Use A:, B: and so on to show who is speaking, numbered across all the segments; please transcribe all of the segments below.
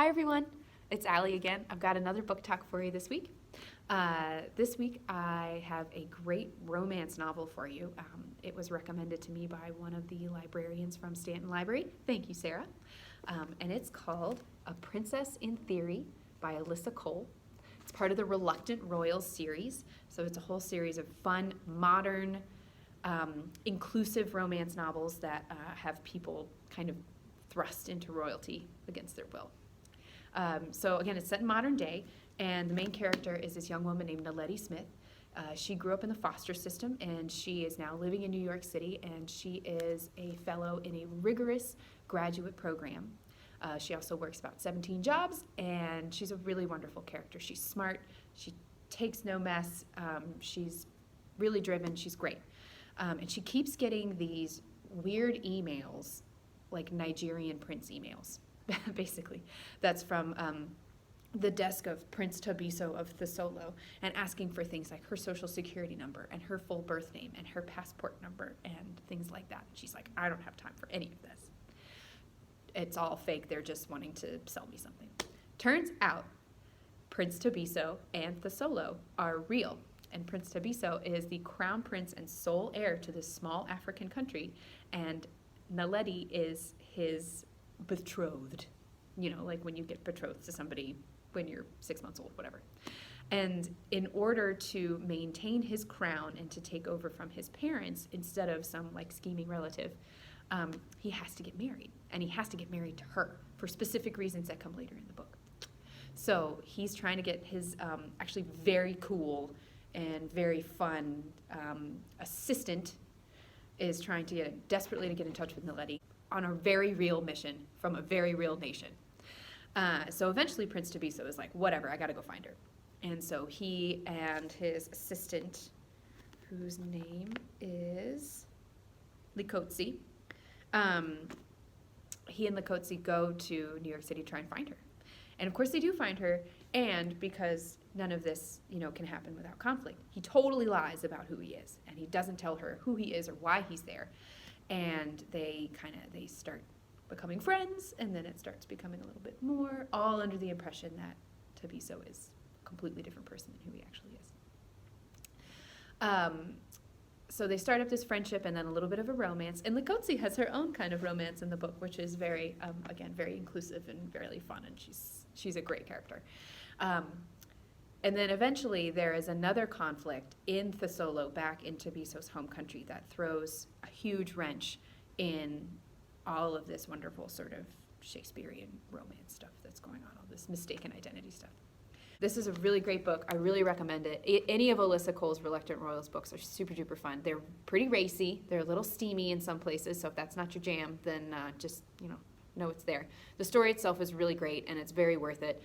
A: Hi everyone, it's Allie again. I've got another book talk for you this week. This week I have a great romance novel for you. It was recommended to me by one of the librarians from Stanton Library. Thank you, Sarah. And it's called A Princess in Theory by Alyssa Cole. It's part of the Reluctant Royals series, so it's a whole series of fun, modern, inclusive romance novels that have people kind of thrust into royalty against their will. So again, it's set in modern day, and the main character is this young woman named Naledi Smith. She grew up in the foster system, and she is now living in New York City, and she is a fellow in a rigorous graduate program. She also works about 17 jobs, and she's a really wonderful character. She's smart, she takes no mess, she's really driven, she's great. And she keeps getting these weird emails, like Nigerian prince emails. Basically, that's from the desk of Prince Tobiso of Thesolo, and asking for things like her social security number and her full birth name and her passport number and things like that. And she's like, I don't have time for any of this. It's all fake. They're just wanting to sell me something. Turns out Prince Tobiso and Thesolo are real. And Prince Tobiso is the crown prince and sole heir to this small African country, and Naledi is his betrothed, you know, like when you get betrothed to somebody when you're 6 months old, whatever. And in order to maintain his crown and to take over from his parents instead of some like scheming relative, he has to get married, and he has to get married to her for specific reasons that come later in the book. So he's trying to get his actually very cool and very fun assistant is trying to desperately to get in touch with Naledi on a very real mission from a very real nation. So eventually Prince Tobiso is like, whatever, I gotta go find her. And so he and his assistant, whose name is Likotsi, he and Likotsi go to New York City to try and find her. And of course they do find her, and because none of this, can happen without conflict, he totally lies about who he is, and he doesn't tell her who he is or why he's there. And they start becoming friends, and then it starts becoming a little bit more, all under the impression that Tobiso is a completely different person than who he actually is. So they start up this friendship and then a little bit of a romance, and Likotsi has her own kind of romance in the book, which is very, again, very inclusive and very fun, and she's a great character. And then eventually there is another conflict in Thesolo back in Tobiso's home country that throws a huge wrench in all of this wonderful sort of Shakespearean romance stuff that's going on, all this mistaken identity stuff. This is a really great book. I really recommend it. Any of Alyssa Cole's Reluctant Royals books are super duper fun. They're pretty racy. They're a little steamy in some places, so if that's not your jam, then just know it's there. The story itself is really great, and it's very worth it.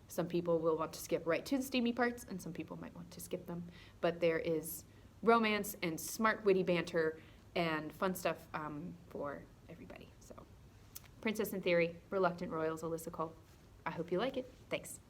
A: Some people will want to skip right to the steamy parts, and some people might want to skip them. But there is romance and smart, witty banter and fun stuff for everybody. So, Princess in Theory, Reluctant Royals, Alyssa Cole. I hope you like it. Thanks.